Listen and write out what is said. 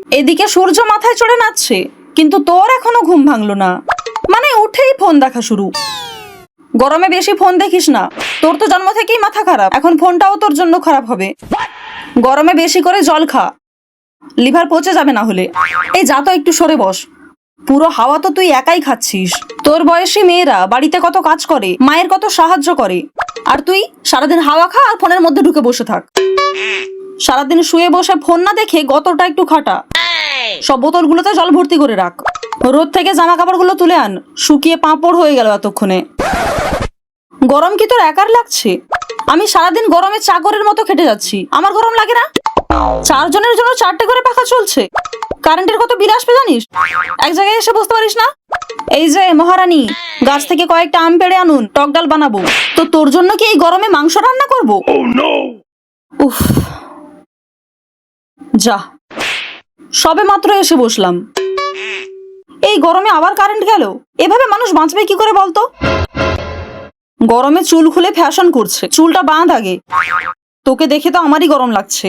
এদিকে সূর্য মাথায় চড়ে নাচছে, কিন্তু তোর এখনো ঘুম ভাঙলো না। মানে উঠেই ফোন দেখা শুরু। গরমে বেশি ফোন দেখিস না, তোর তো জন্ম থেকেই মাথা খারাপ, এখন ফোনটাও তোর জন্য খারাপ হবে। গরমে বেশি করে জল খা, লিভার পচে যাবে না হলে। এই যা তো একটু সরে বস, পুরো হাওয়া তো তুই একাই খাচ্ছিস। তোর বয়সী মেয়েরা বাড়িতে কত কাজ করে, মায়ের কত সাহায্য করে, আর তুই সারাদিন হাওয়া খা আর ফোনের মধ্যে ঢুকে বসে থাক। সারাদিন শুয়ে বসে ফোন না দেখে গতটা একটু খাটা। সব বোতলগুলোতে জল ভর্তি করে রাখ। রোদ থেকে জামা কাপড়গুলো তুলে আন, শুকিয়ে পাঁপড় হয়ে গেল এতক্ষণে। গরম কি তোর একার লাগছে? আমি সারাদিন গরমে চাকরের মতো খেটে যাচ্ছি, আমার গরম লাগে না? 4 জনের জন্য 4টে করে পাখা চলছে, কারেন্টের কত বিল আসবে জানিস? এক জায়গায় এসে বসতে পারিস না? এই যে মহারানী, গাছ থেকে কয়েকটা আম পেড়ে আনুন, টক ডাল বানাবো। তো তোর জন্য কি এই গরমে মাংস রান্না করবো? উফ, যা, সবে মাত্র এসে বসলাম, এই গরমে আবার কারেন্ট গেল। এভাবে মানুষ বাঁচবে কি করে বলতো? গরমে চুল খুলে ফ্যাশন করছে, চুলটা বাঁধ আগে, তোকে দেখে তো আমারই গরম লাগছে।